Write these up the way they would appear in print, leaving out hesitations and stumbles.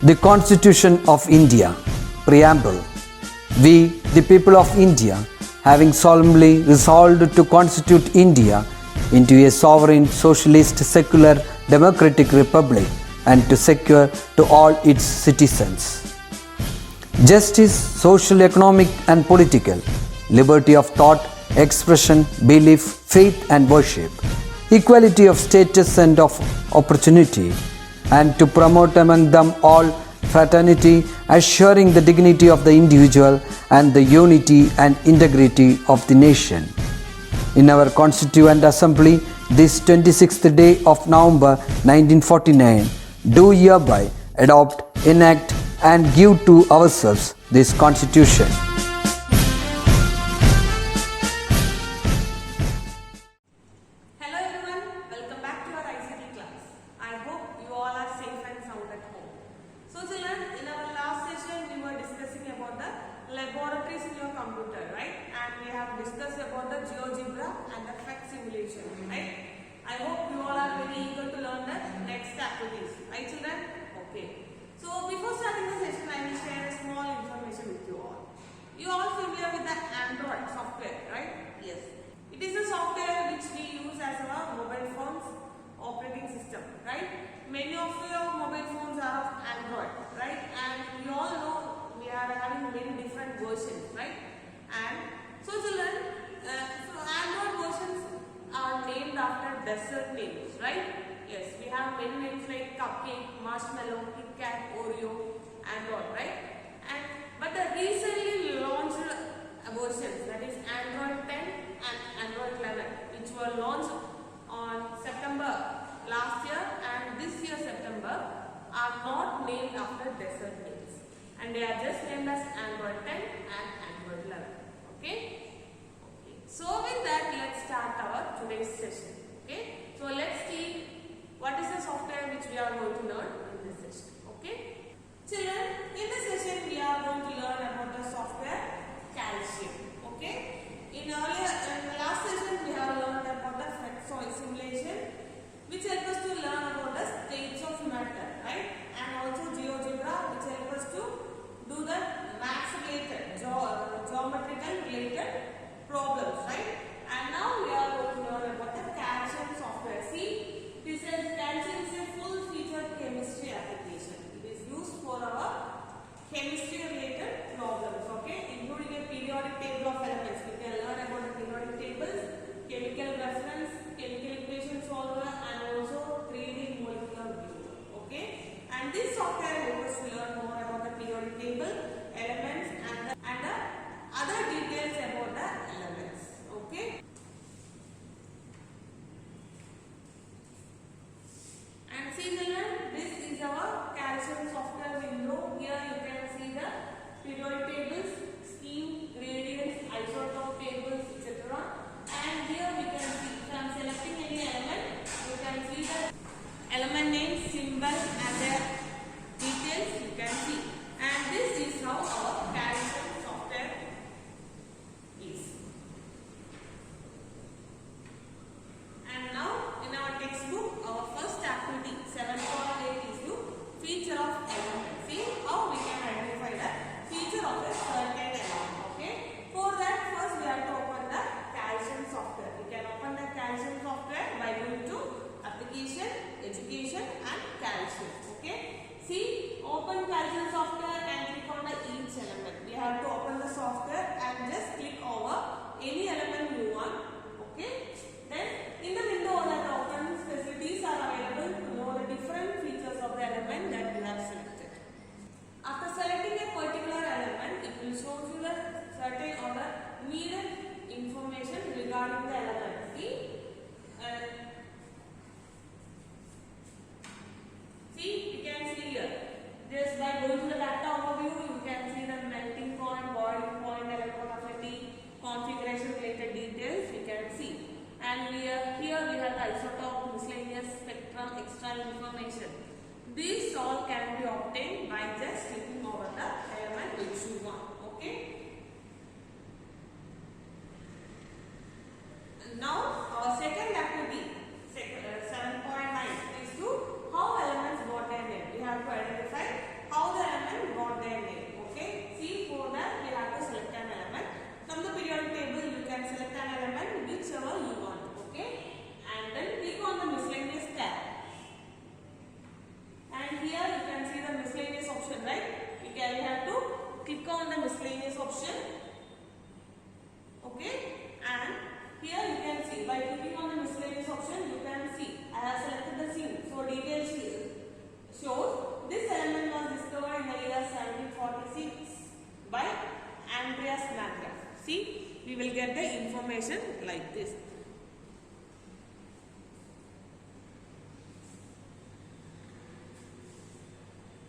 The Constitution of India, Preamble. We, the people of India, having solemnly resolved to constitute India into a sovereign, socialist, secular, democratic republic and to secure to all its citizens justice, social, economic, and political, liberty of thought, expression, belief, faith, and worship, equality of status and of opportunity, and to promote among them all fraternity, assuring the dignity of the individual and the unity and integrity of the nation. In our Constituent Assembly, this 26th day of November 1949, do hereby adopt, enact, and give to ourselves this Constitution. Hello everyone, welcome back to our ICT class. I hope you all are safe and sound at home. So children, in our last session we were discussing about the laboratories in your computer, right? And we have discussed about the GeoGebra and the fact simulation, right? I hope you all are very eager to learn the next activities, right children? Okay. So before starting the session, I will share a small information with you all. You all familiar with the Android software, right? Yes. It is a software which we use as our mobile phones operating system, right? Many of your mobile phones are of Android, right? And we all know we are having many different versions, right? And so children, Android versions are named after desert names, right? Yes, we have many names like Cupcake, Marshmallow, Kit Kat, Oreo, and all, right? But the recently launched versions, that is Android 10 and Android 11, which were launched on September last year and this year September, are not named after desert names, and they are just named as Android 10 and Android 11. Okay? So with that, let's start our today's session. Okay? So let's see what is the software which we are going to learn in this session. Okay? Children, in this session we are going to learn about the software Calcium. Okay? In the last session we have learned about the fact simulation, which help us to learn about the states of matter, right? And also GeoGebra, which help us to do the maths related, geometrical related problems, right? And now we are going to learn about the Calcium software. See, this is Calcium is a full-featured chemistry application. It is used for our chemistry-related problems, okay? Including a periodic table of elements. We can learn about the periodic tables, chemical reference, chemical equation solver, and also 3D molecular view, okay? And this software helps us to learn more about the periodic table, elements, and the other details about the elements, okay? And see children, this is our Calcium software window. Here you can see the periodic tables, scheme, gradients, isotope tables, etc. And here we can see, if I am selecting any element, you can see the element name, symbol, and their details you can see. And this is how our Calcium software is. And now in our textbook, our first activity 7.8 is to feature of element. See how we can identify the feature of a certain element. Okay. For that, first we have to open the Calcium software. We can open the Calcium software by going to Application, Education, and Calcium. Okay. See, open Calcium software and click on the each element. We have to open the software and just click over any element you want. Okay. Then in the window that opens, facilities are available to know the different features of the element that you have selected. After selecting a particular element, it will show you the certain or the needed information regarding the element. See, you can see here. Just by going to the data overview, you can see the melting point, boiling point, electronegativity, configuration related details you can see. And here we have the isotope, miscellaneous, spectrum, external information. These all can be obtained by just clicking over the element which you want. Okay. Now our second activity, 7.9, is to how elements got their name. We have to identify how information like this.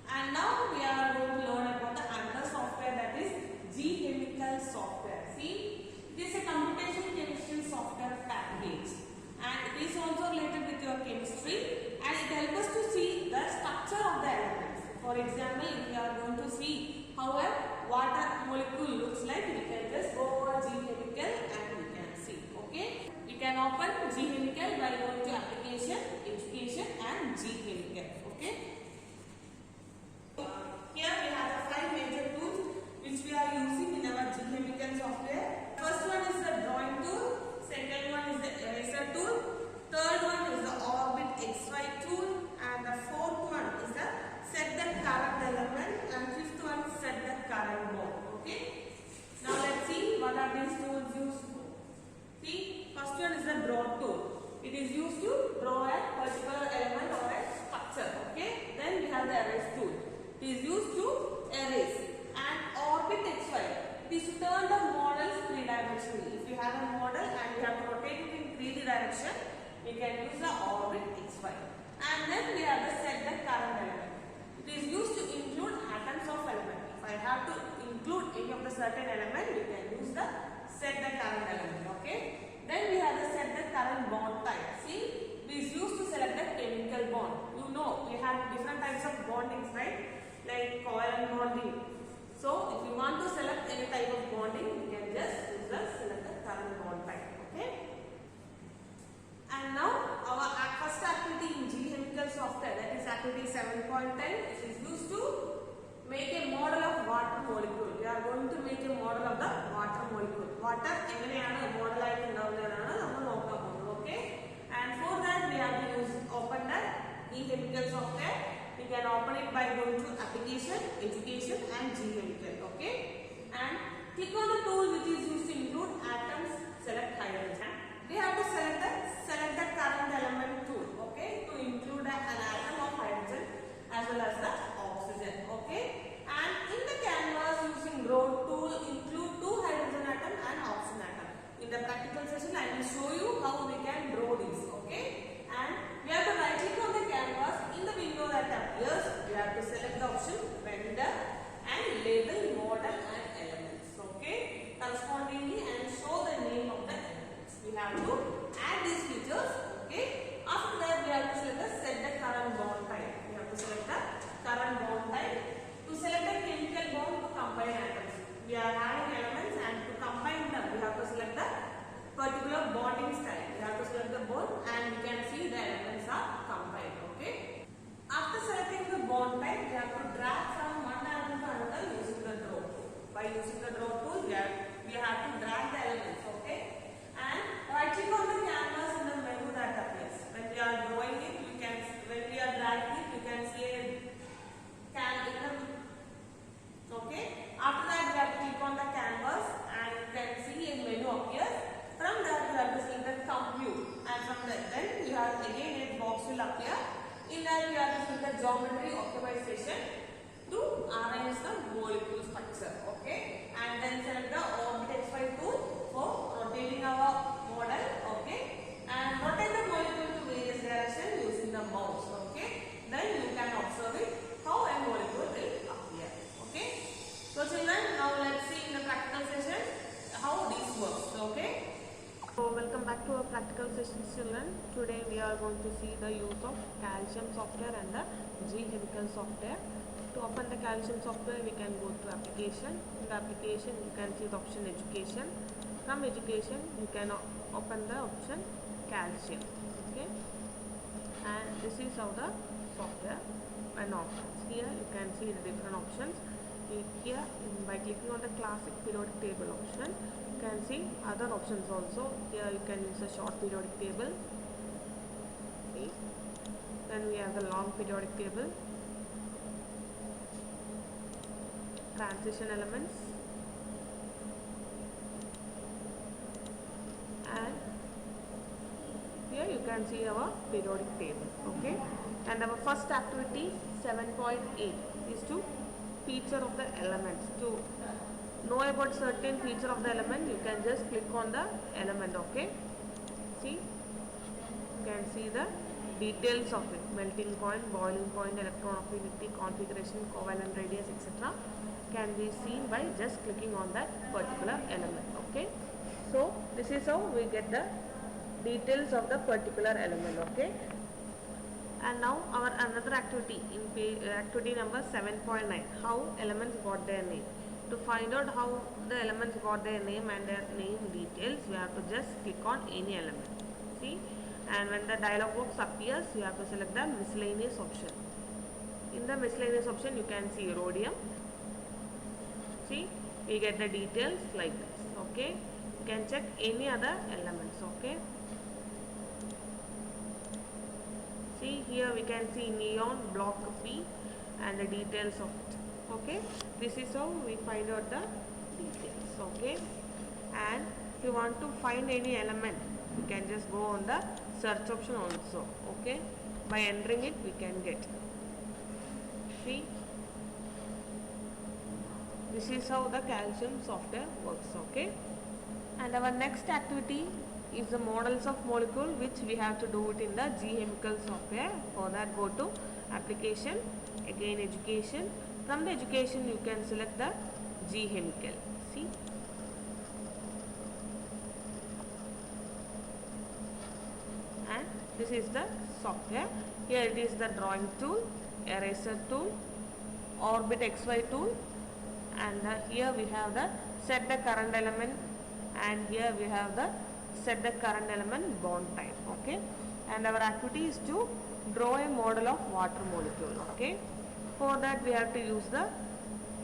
And now we are going to learn about the another software, that is G-Chemical software. See, it is a computation chemistry software package, and it is also related with your chemistry, and it helps us to see the structure of the elements. For example, if we are going to see how a water molecule looks like, we can just go over G-Chemical and we can see. Okay, we can open G-Chemical by going to application, education and G-Chemical. Okay. Here we have the 5 major tools which we are using in our G-Chemical software. First one is the drawing tool, second one is the eraser tool, third one is the orbit XY tool, and the fourth one is the set the current element, and fifth one set the current bond. Okay. Now let's see what are these tools used for. See, first one is the draw tool. It is used to draw a particular element or a structure. Okay. Then we have the erase tool. It is used to erase. And orbit XY, it is to turn the models 3-dimensionally. If you have a model and you have to rotate it in 3D direction, we can use the orbit XY. And then we have the set the current element. It is used to include atoms of element. If I have to include any of the certain element, we can use the set the current element. Okay. Then we have the set the current bond type. See, it is used to select the chemical bond. You know, we have different types of bondings, right? Like covalent bonding. So, if you want to select any type of bonding, you can just use the select the current bond type. Okay. And now our first activity in G-Chemical software, that is activity 7.10, is used to make a model of water molecule. We are going to make a model of the water molecule. Water എങ്ങനെയാണ് model ആയിട്ട് ഉണ്ടാവുന്നതാണ് നമ്മൾ നോക്കാൻ പോകുന്നത്. Okay. And for that we have to open the G-Chemical software. We can open it by going to application, education and G-Chemical. Okay. And click on the tool which is used to include atoms, select hydrogen. We have to select the current element tool. Okay. To include an atom of hydrogen as well as the oxygen. Okay. And in the canvas using draw tool, include 2 hydrogen atom and oxygen atom. In the practical session I will show you how we can draw these. Okay. And we have to right click on the canvas. In the window that appears, we have to select the option render and label model and elements. Okay. Correspondingly and show the name of the elements. We have to add these features. Okay. After that we have to select the set the current bond type. We have to select the current bond type. To select a chemical bond to combine atoms. We are having elements and to combine them we have to select the particular bonding style. We have to select the bond and we can see the elements are combined. Okay. After selecting the bond type, we have to drag from one atom to another using the draw tool. By using the draw tool, we have to drag the elements. Okay. And right click on the canvas in the menu that appears. When we are drawing it, when we are dragging it, you can see a okay. After that, we have to click on the canvas and you can see a menu appears. From that, you have to select the compute, and from that, then you have again a box will appear. In that, you have to select the geometry optimization to arrange the molecule structure. Okay, and then select the orbit XY tool for rotating our model. Okay, and rotate the molecule to various directions using the mouse. Okay, then you can observe it how a molecule will appear. Okay. So children, now let's see in the practical session how this works. Okay. So welcome back to our practical session, children. Today we are going to see the use of calcium software and the G-Chemical software. To open the calcium software, we can go to application. In the application, you can see the option education. From education, you can open the option calcium. Okay. And this is how the software and options. Here you can see the different options. Here by clicking on the classic periodic table option, you can see other options also. Here you can use a short periodic table. Okay. Then we have the long periodic table, transition elements, and here you can see our periodic table. Okay. And our first activity 7.8 is to feature of the elements. To know about certain feature of the element, you can just click on the element. Okay, see, you can see the details of it: melting point, boiling point, electron affinity, configuration, covalent radius, etc. can be seen by just clicking on that particular element. Okay, so this is how we get the details of the particular element. Okay, and now our another activity in activity number 7.9, how elements got their name. To find out how the elements got their name and their name details, we have to just click on any element. See, and when the dialog box appears, you have to select the miscellaneous option. In the miscellaneous option, you can see rhodium. See, we get the details like this. Okay, you can check any other elements. Okay, see, here we can see neon, block P, and the details of it. Okay, this is how we find out the details. Okay, and if you want to find any element, you can just go on the search option also. Okay, by entering it we can get. See, this is how the calcium software works. Okay, and our next activity is the models of molecule, which we have to do it in the G Chemical software. For that, go to application, again education. From the education, you can select the G Chemical. See, and this is the software. Here it is the drawing tool, eraser tool, orbit XY tool, and here we have the set the current element, and here we have the set the current element bond type. Okay, and our activity is to draw a model of water molecule. Okay, for that we have to use the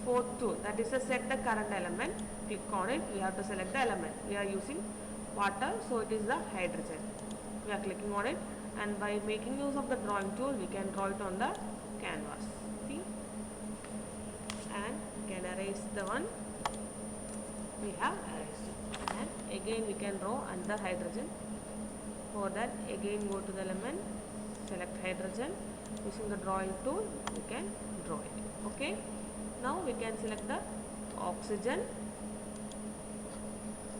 fourth tool, that is the set the current element. Click on it, we have to select the element. We are using water, so it is the hydrogen. We are clicking on it, and by making use of the drawing tool, we can draw it on the canvas. See, and we can erase the one we have erased it, and again we can draw another hydrogen. For that, again go to the element, select hydrogen. Using the drawing tool, we can draw it. Okay, now we can select the oxygen.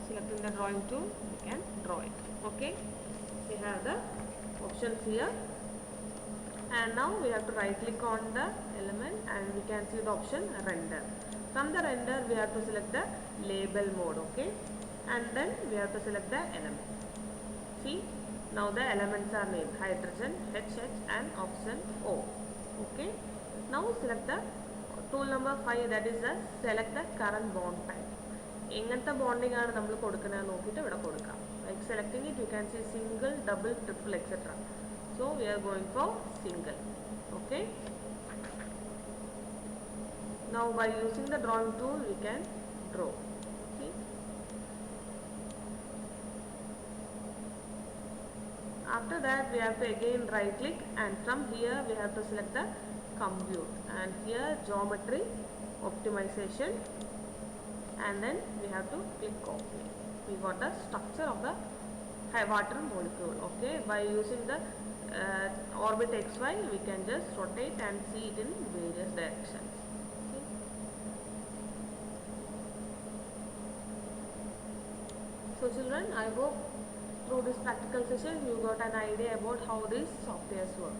Selecting the drawing tool, we can draw it. Okay, we have the options here, and now we have to right click on the element, and we can see the option render. From the render, we have to select the label mode. Okay, and then we have to select the element. See, now the elements are named hydrogen, HH, and oxygen O. Okay, now select the tool number 5, that is the select the current bond type. എങ്ങനത്തെ bonding ആണ് നമ്മൾ കൊടുക്കുന്നത് നോക്കിയിട്ട് ഇവിടെ കൊടുക്കാം. Like selecting it, you can see single, double, triple, etc. So we are going for single. Okay, now by using the drawing tool, we can draw. See, after that we have to again right click, and from here we have to select the compute, and here geometry optimization, and then we have to click OK. We got the structure of the water molecule. Okay, by using the orbit XY, we can just rotate and see it in various directions. Okay. So children, I hope through this practical session you got an idea about how these softwares work.